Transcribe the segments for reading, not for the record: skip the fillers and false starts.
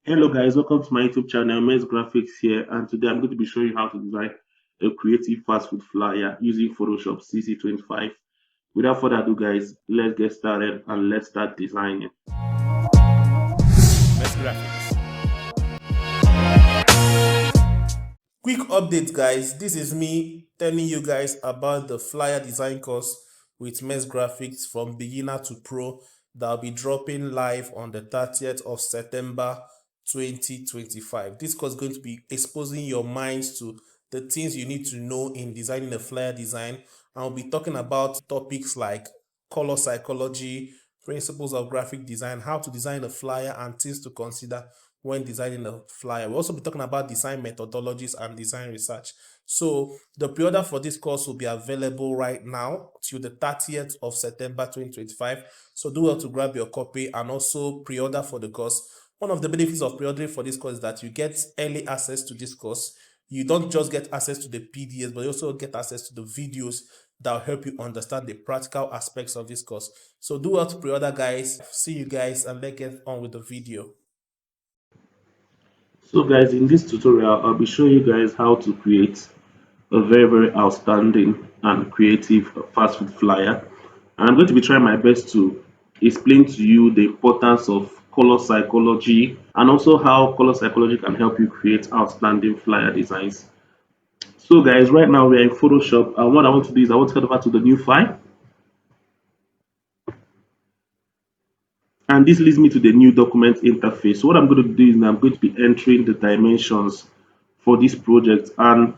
Hello guys, welcome to my YouTube channel, Men's Graphics here, and today I'm going to be showing you how to design a creative fast food flyer using Photoshop CC25. Without further ado guys, let's get started and let's start designing. Best graphics. Quick update, guys. This is me telling you guys about the flyer design course with Mess Graphics from beginner to pro that will be dropping live on the 30th of September 2025. This course is going to be exposing your minds to the things you need to know in designing a flyer design. And we'll be talking about topics like color psychology, principles of graphic design, how to design a flyer, and things to consider when designing a flyer. We'll also be talking about design methodologies and design research. So the pre-order for this course will be available right now till the 30th of September 2025. So do well to grab your copy and also pre-order for the course. One of the benefits of pre-ordering for this course is that you get early access to this course. You don't just get access to the PDFs, but you also get access to the videos that will help you understand the practical aspects of this course. So do well to pre-order, guys. See you guys, and let's get on with the video. So guys, in this tutorial, I'll be showing you guys how to create a very outstanding and creative fast food flyer. And I'm going to be trying my best to explain to you the importance of color psychology and also how color psychology can help you create outstanding flyer designs. So guys, right now we are in Photoshop, and what I want to do is I want to head over to the new file, and this leads me to the new document interface. So what I'm going to do is I'm going to be entering the dimensions for this project. And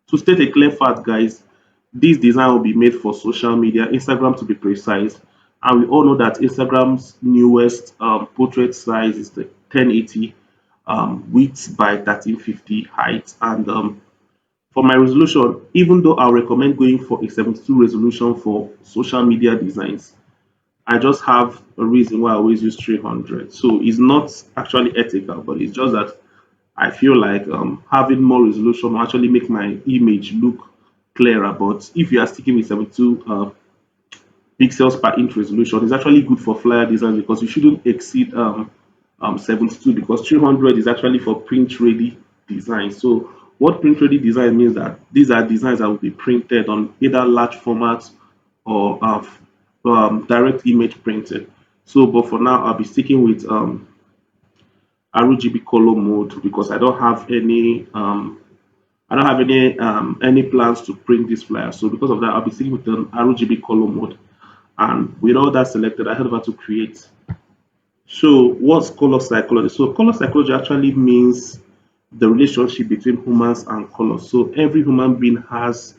to state a clear fact, guys, this design will be made for social media, Instagram to be precise. And we all know that Instagram's newest portrait size is the 1080 width by 1350 height. And for my resolution, even though I recommend going for a 72 resolution for social media designs, I just have a reason why I always use 300. So it's not actually ethical, but it's just that I feel like having more resolution will actually make my image look clearer. But if you are sticking with 72 pixels per inch resolution, it's actually good for flyer design because you shouldn't exceed 72 because 300 is actually for print ready design. So what print ready design means that these are designs that will be printed on either large formats or direct image printed. So, but for now, I'll be sticking with RGB color mode because I don't have any plans to print this flyer. So because of that, I'll be sticking with the RGB color mode. And with all that selected, I head over to create. So what's color psychology? So color psychology actually means the relationship between humans and colors. So every human being has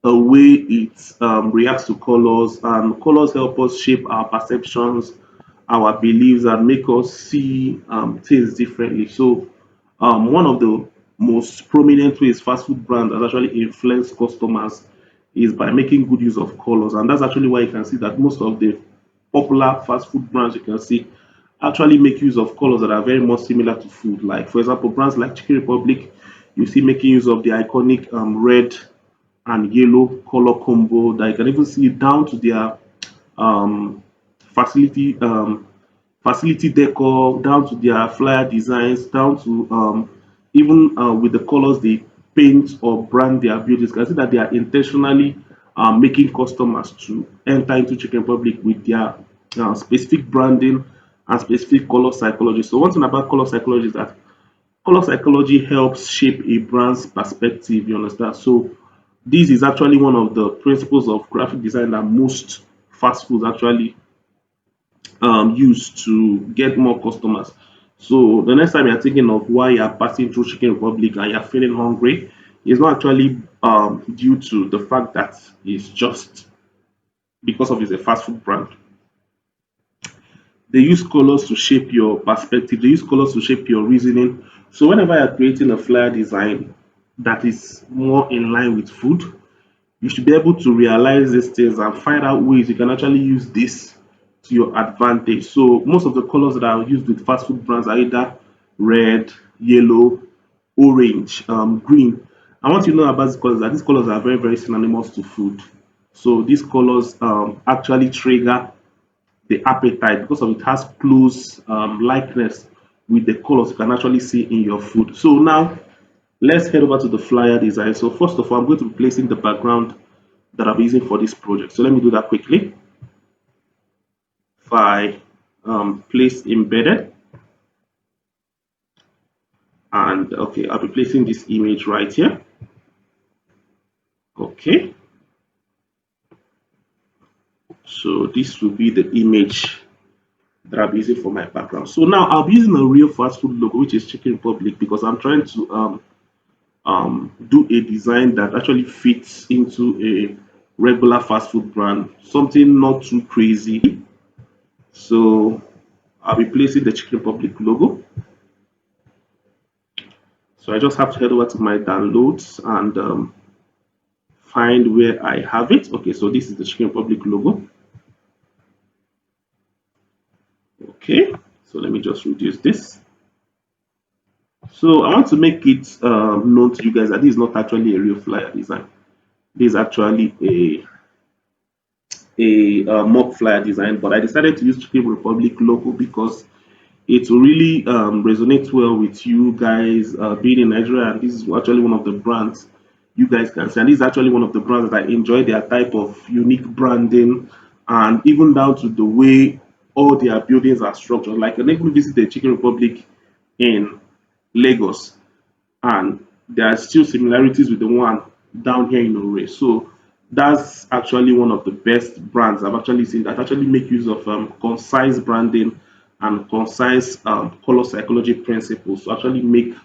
a way it reacts to colors, and colors help us shape our perceptions, our beliefs, and make us see things differently. So, one of the most prominent ways fast food brands has actually influenced customers is by making good use of colors, and that's actually why you can see that most of the popular fast food brands you can see actually make use of colors that are very much similar to food. Like, for example, brands like Chicken Republic, you see making use of the iconic red and yellow color combo that you can even see down to their um, facility facility decor, down to their flyer designs, down to even with the colors they paint or brand their buildings. You can see that they are intentionally making customers to enter into Chicken Republic with their specific branding and specific color psychology. So one thing about color psychology is that color psychology helps shape a brand's perspective. You understand? So this is actually one of the principles of graphic design that most fast foods actually use to get more customers. So the next time you're thinking of why you're passing through Chicken Republic and you're feeling hungry, it's not actually due to the fact that it's just because of it's a fast food brand. They use colors to shape your perspective. They use colors to shape your reasoning. So whenever you're creating a flyer design that is more in line with food, you should be able to realize these things and find out ways you can actually use this to your advantage. So most of the colors that are used with fast food brands are either red, yellow, orange, green. I want you to know about these colors that these colors are very synonymous to food. So these colors actually trigger the appetite because of it has close likeness with the colors you can actually see in your food. So now let's head over to the flyer design. So first of all, I'm going to be placing the background that I'm using for this project. So let me do that quickly. If I place embedded, and okay, I'll be placing this image right here. Okay, so this will be the image that I'll be using for my background. So now I'll be using a real fast food logo, which is Chicken Republic, because I'm trying to do a design that actually fits into a regular fast food brand, something not too crazy. So I'll be placing the Chicken Republic logo. So I just have to head over to my downloads and find where I have it. Okay, so this is the Chicken Republic logo. Okay, so let me just reduce this. So I want to make it known to you guys that this is not actually a real flyer design. This is actually a mock flyer design, but I decided to use Chicken Republic logo because it will really resonate well with you guys being in Nigeria. And this is actually one of the brands you guys can see. And this is actually one of the brands that I enjoy their type of unique branding and even down to the way all their buildings are structured. Like, I never visit the Chicken Republic in Lagos, and there are still similarities with the one down here in Ore. So that's actually one of the best brands I've actually seen that actually make use of concise branding and concise color psychology principles to actually make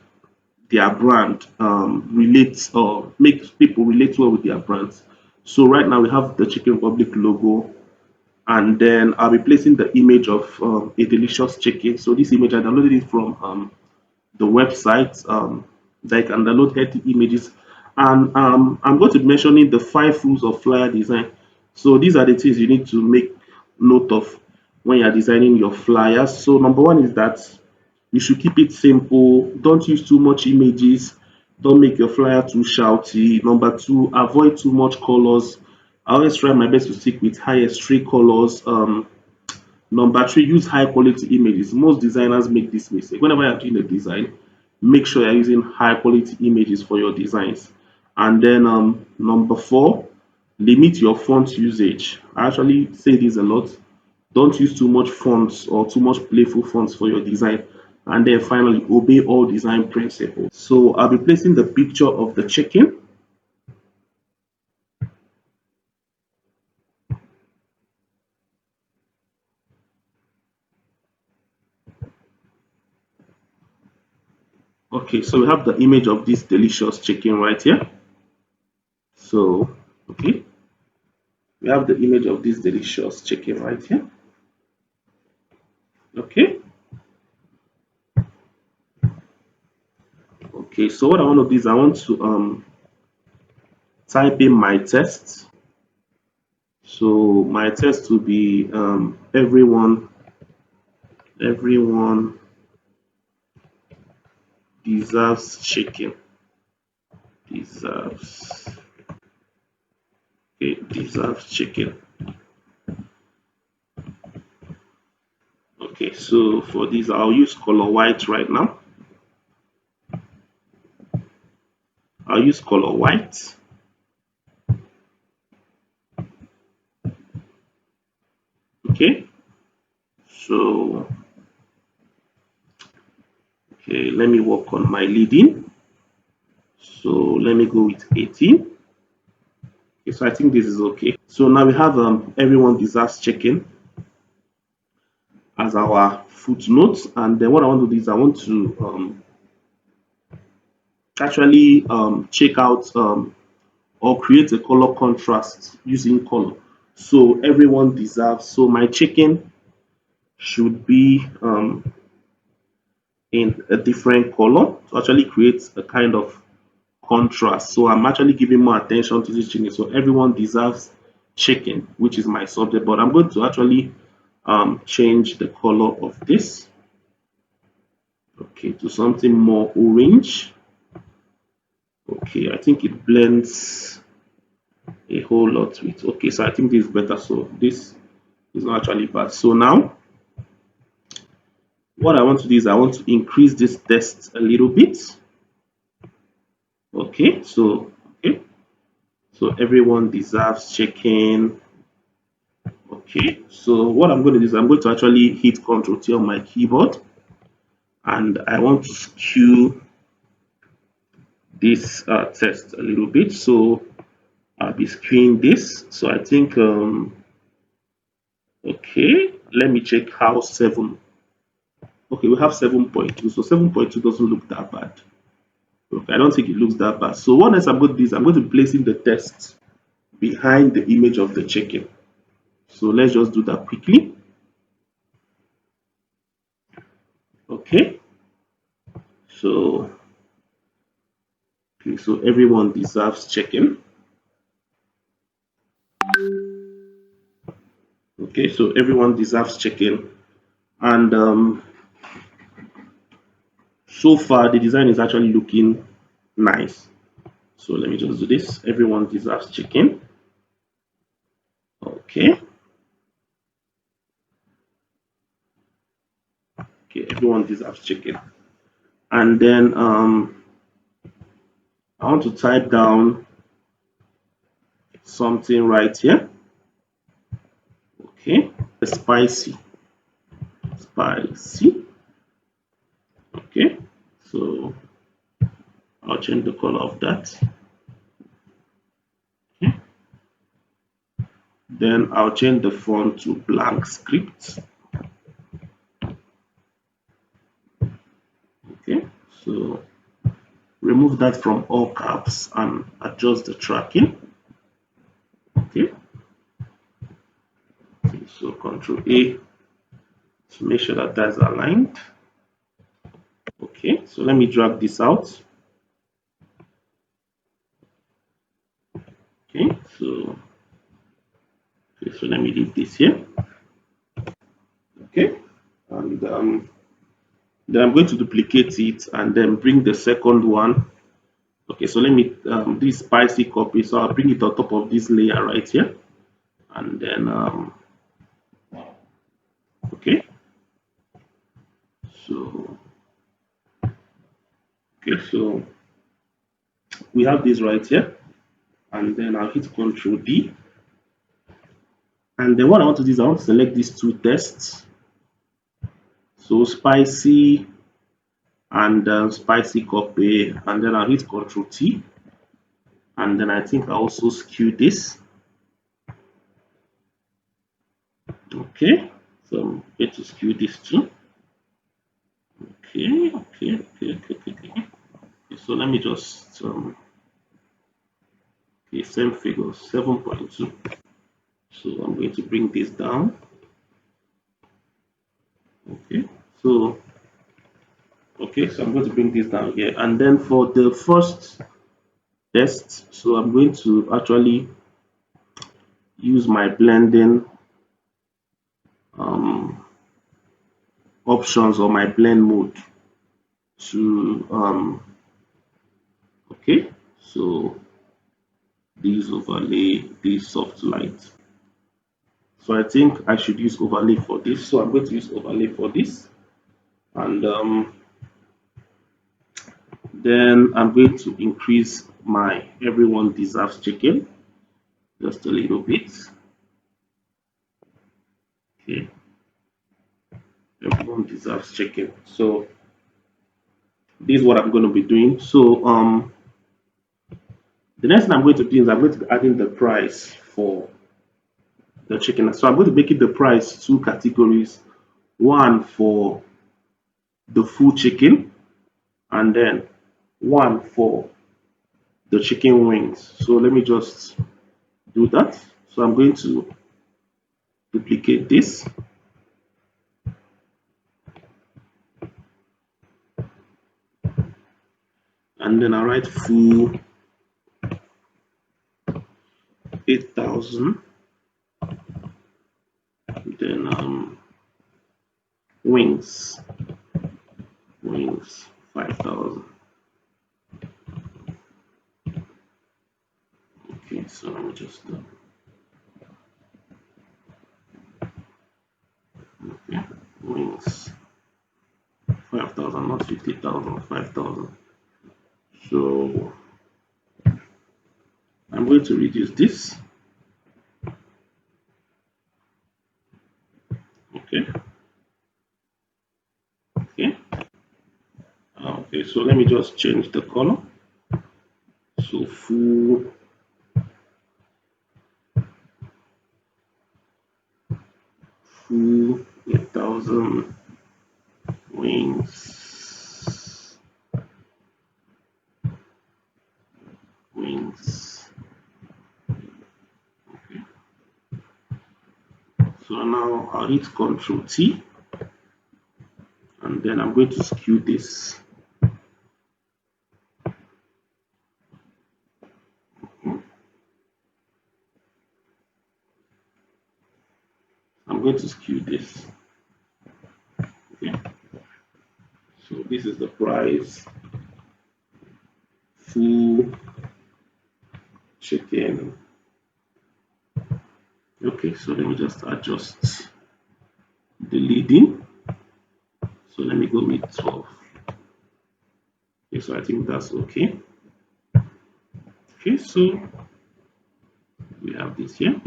their brand relate or make people relate well with their brands. So right now we have the Chicken Republic logo, and then I'll be placing the image of a delicious chicken. So this image I downloaded it from the website that you can download healthy images. And I'm going to be mentioning the 5 rules of flyer design. So these are the things you need to make note of when you're designing your flyers. So number one is that you should keep it simple. Don't use too much images. Don't make your flyer too shouty. Number two, avoid too much colors. I always try my best to stick with highest three colors. Number three, use high quality images. Most designers make this mistake. Whenever you're doing a design, make sure you're using high quality images for your designs. And then number four, limit your font usage. I actually say this a lot. Don't use too much fonts or too much playful fonts for your design. And then finally, obey all design principles. So I'll be placing the picture of the chicken. Okay, so we have the image of this delicious chicken right here. So, okay, we have the image of this delicious chicken right here. Okay, okay, so what I want to do is I want to type in my test. So my test will be everyone deserves chicken. Deserves, okay, deserves chicken. Okay, so for this I'll use color white right now. I'll use color white. Okay, so okay, let me work on my leading. So let me go with 18. Okay, so I think this is okay. So now we have everyone deserves chicken as our footnote, and then what I want to do is I want to actually check out or create a color contrast using color. So everyone deserves. So my chicken should be in a different color to actually create a kind of contrast. So I'm actually giving more attention to this chicken. So everyone deserves chicken, which is my subject. But I'm going to actually change the color of this, okay, to something more orange. Okay, I think it blends a whole lot with. Okay, so I think this is better. So this is not actually bad. So now what I want to do is I want to increase this test a little bit. Okay, so everyone deserves checking. Okay, so what I'm going to do is I'm going to actually hit Control T on my keyboard, and I want to skew this test a little bit. So I'll be skewing this. So I think okay, let me check how 7. Okay, we have 7.2. So 7.2 doesn't look that bad. Okay, I don't think it looks that bad. So what else I'm going to do is I'm going to be placing the text behind the image of the chicken. So let's just do that quickly. Okay, so okay, so everyone deserves chicken. Okay, so everyone deserves chicken, and so far the design is actually looking nice. So let me just do this. Everyone deserves chicken. Okay, okay, everyone deserves chicken, and then I want to type down something right here. Okay, spicy, spicy. Okay, so I'll change the color of that. Okay. Then I'll change the font to blank script. Okay, so remove that from all caps and adjust the tracking. Okay, so Control A to make sure that that's aligned. Okay, so let me drag this out. Okay, so let me leave this here. Okay, and then I'm going to duplicate it and then bring the second one. Okay, so let me this spicy copy. So I'll bring it on top of this layer right here, and then okay, so okay, so we have this right here, and then I'll hit Control D, and then what I want to do is I want to select these two tests. So spicy and spicy copy, and then I'll hit Control T, and then I think I also skew this. Okay, so I'm going to skew this too. Okay. So let me just okay, same figure 7.2. So I'm going to bring this down. Okay, so so I'm going to bring this down here, and then for the first test, so I'm going to actually use my blending um, options or my blend mode to okay, so this overlay, this soft light. So I think I should use overlay for this. So I'm going to use overlay for this, and then I'm going to increase my everyone deserves chicken just a little bit. Okay, everyone deserves chicken. So this is what I'm going to be doing. So the next thing I'm going to do is I'm going to be adding the price for the chicken. So I'm going to make it the price two categories, one for the full chicken and then one for the chicken wings. So let me just do that. So I'm going to duplicate this, and then I write full 8,000, then wings, wings 5,000. Okay, so let me just yeah, wings. 5,000, not 50,000, 5,000. So I'm going to reduce this. Okay. Okay. Okay. So let me just change the color. So full 8,000 wings. Wings. Okay. So now I'll hit Control T, and then I'm going to skew this. I'm going to skew this. Okay. So this is the price. Full chicken. Okay, so let me just adjust the leading. So let me go with 12. Okay, so I think that's okay. Okay, so we have this here.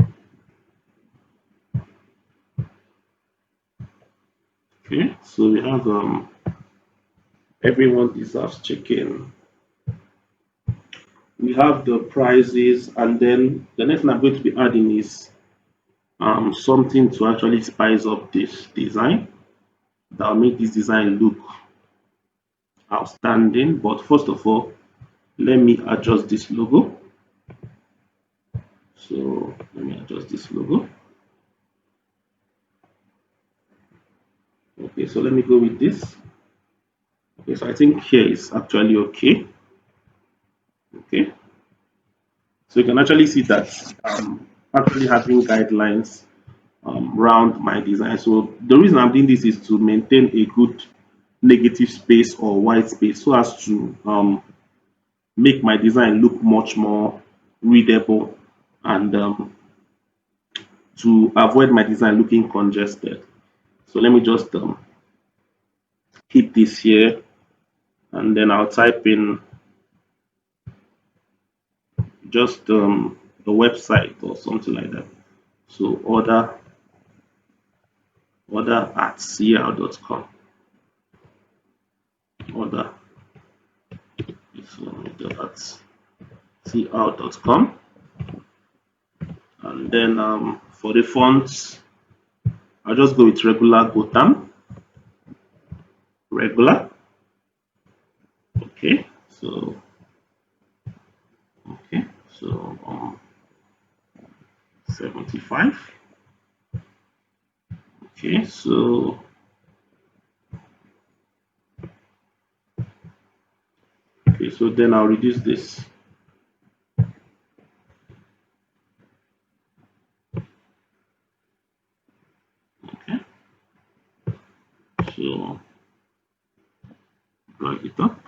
Okay, so we have everyone deserves chicken. We have the prices, and then the next thing I'm going to be adding is something to actually spice up this design that will make this design look outstanding. But first of all, let me adjust this logo. So let me adjust this logo. Okay, so let me go with this. Okay, so I think here is actually okay. Okay, so you can actually see that I'm actually having guidelines around my design. So the reason I'm doing this is to maintain a good negative space or white space so as to make my design look much more readable and to avoid my design looking congested. So let me just keep this here, and then I'll type in just the website or something like that. So order at cl.com. Order is order at cl.com. And then for the fonts, I'll just go with regular Gotham. Regular. Okay. So okay. So 75. Okay. So okay. So then I'll reduce this. Okay. So drag it up.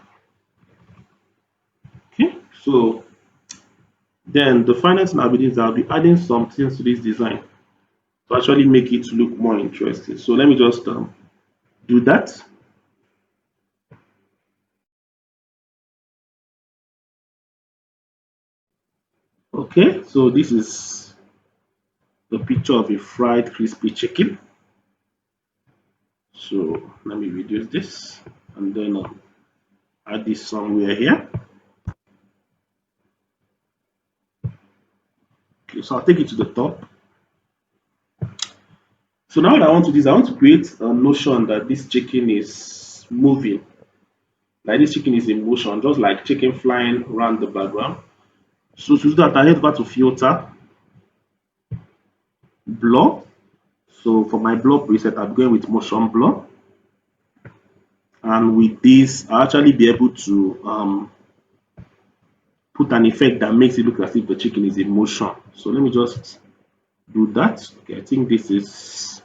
Okay. So then the final thing I'll be doing is I'll be adding some things to this design to actually make it look more interesting. So let me just do that. Okay, so this is the picture of a fried crispy chicken. So let me reduce this and then add this somewhere here. Okay, so I'll take it to the top. So now what I want to do is I want to create a notion that this chicken is moving. Like this chicken is in motion, just like chicken flying around the background. So to do that, I head over to filter, blur. So for my blur preset, I'm going with motion blur. And with this, I'll actually be able to put an effect that makes it look as if the chicken is in motion. So let me just do that. Okay, I think this is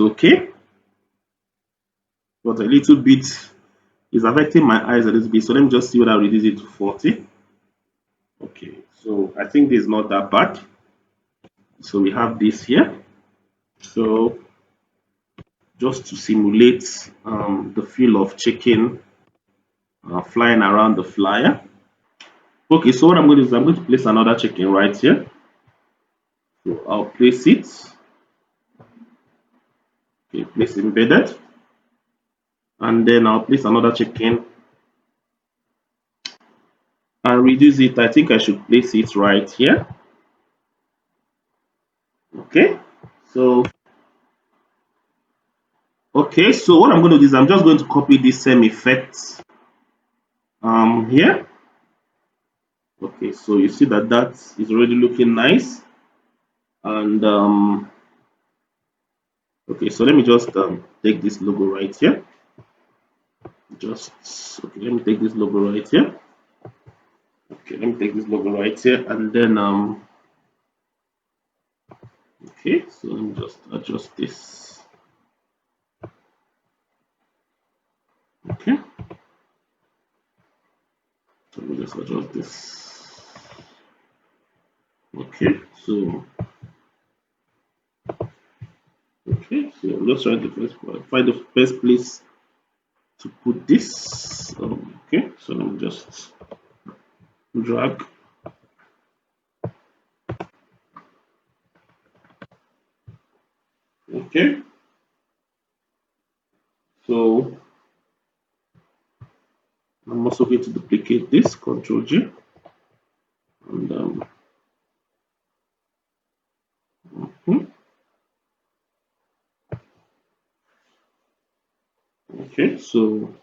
okay, but a little bit is affecting my eyes a little bit. So let me just see whether I reduce it to 40. Okay, so I think this is not that bad. So we have this here. So just to simulate the feel of chicken flying around the flyer. Okay, so what I'm going to do is I'm going to place another chicken right here. So I'll place it. Okay, place embedded. And then I'll place another chicken and reduce it. I think I should place it right here. Okay, so so what I'm going to do is I'm just going to copy this same effect here. Okay, so you see that that is already looking nice. And okay, so let me just take this logo right here. Just okay, let me take this logo right here. Okay, let me take this logo right here, and then okay, so let me just adjust this. Okay, so let me just adjust this. Okay, so I'm just trying to find the best place to put this. Okay, so let me just drag. Okay, so I'm also going to duplicate this, Control G, and hmm, okay, so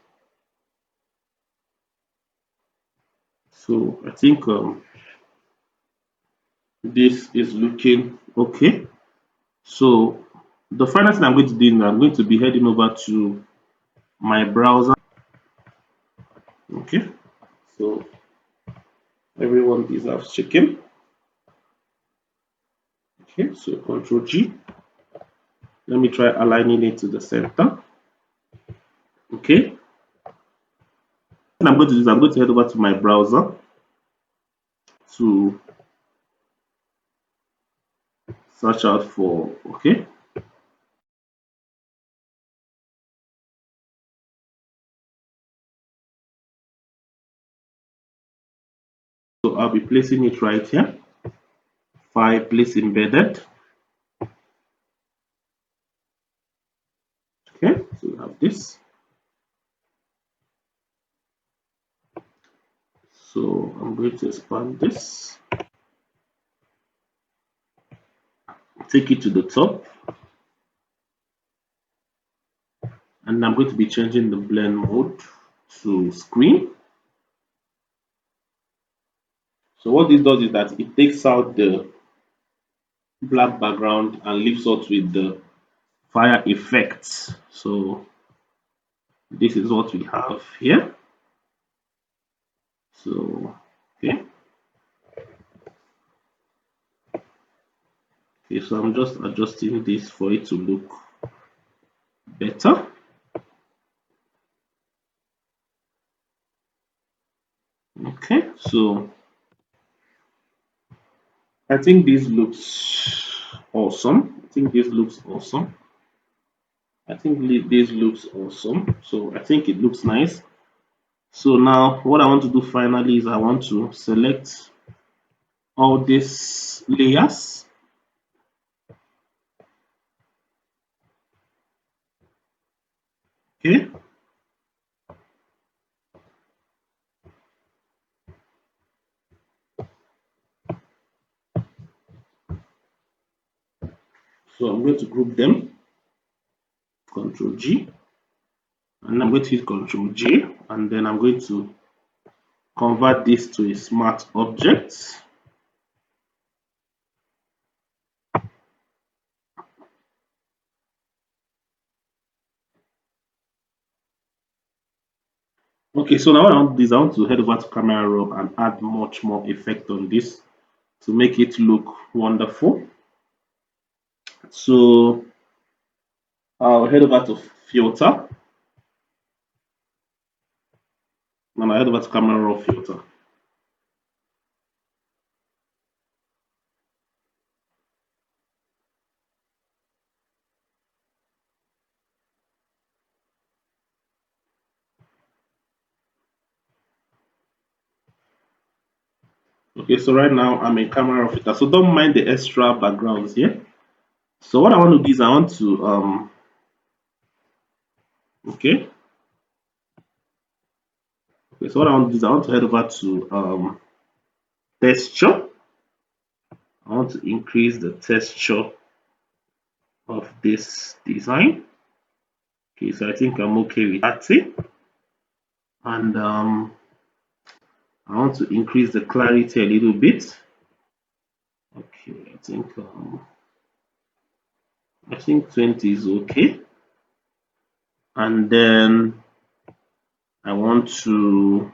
I think this is looking okay. So the final thing I'm going to do now, I'm going to be heading over to my browser. Okay, so everyone deserves chicken. Okay, so Control G. Let me try aligning it to the center. Okay, what I'm going to do is I'm going to head over to my browser to search out for, okay, so I'll be placing it right here. File, place embedded. Okay, so we have this. So I'm going to expand this, take it to the top, and I'm going to be changing the blend mode to screen. So what this does is that it takes out the black background and leaves us with the fire effects. So this is what we have here. So okay, so I'm just adjusting this for it to look better. Okay, so I think this looks awesome. I think this looks awesome. I think this looks awesome. So I think it looks nice. So now what I want to do finally is I want to select all these layers. Okay. So I'm going to group them, Control G, and I'm going to hit Control J, and then I'm going to convert this to a smart object. Okay, so now what I want to do is I want to head over to camera raw and add much more effect on this to make it look wonderful. So I'll head over to filter and I head over to camera raw filter. Okay, so right now I'm in camera filter, so don't mind the extra backgrounds here. So what I want to do is I want to okay, okay. So what I want to do is I want to head over to texture. I want to increase the texture of this design. Okay, so I think I'm okay with that. And I want to increase the clarity a little bit. Okay, I think 20 is okay. And then I want to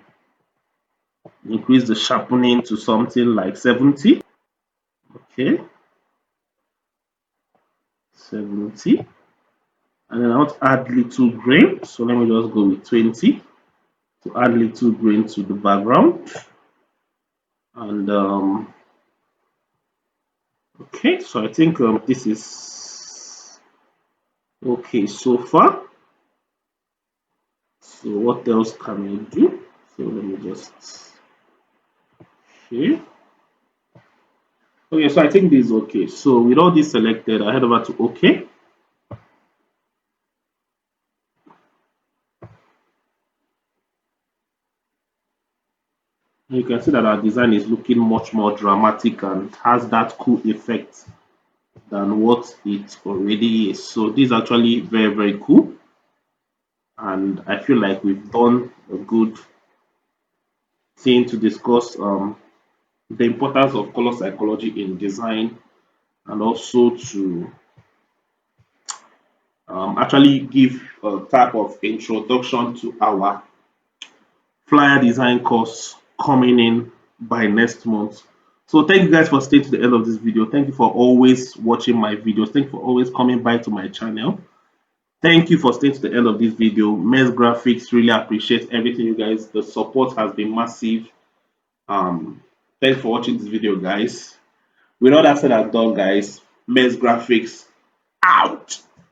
increase the sharpening to something like 70. Okay, 70. And then I want to add little grain. So let me just go with 20 to add little grain to the background. And okay, so I think this is okay so far. So what else can I do? So let me just okay. Okay, so I think this is okay. So with all this selected, I head over to OK. You can see that our design is looking much more dramatic and has that cool effect than what it already is. So this is actually very, very cool. And I feel like we've done a good thing to discuss the importance of color psychology in design and also to actually give a type of introduction to our flyer design course coming in by next month. So thank you guys for staying to the end of this video. Thank you for always watching my videos. Thank you for always coming by to my channel. Thank you for staying to the end of this video. Mez Graphics really appreciate everything you guys. The support has been massive. Um, Thanks for watching this video, guys. With all that said and done, guys, Mez Graphics out.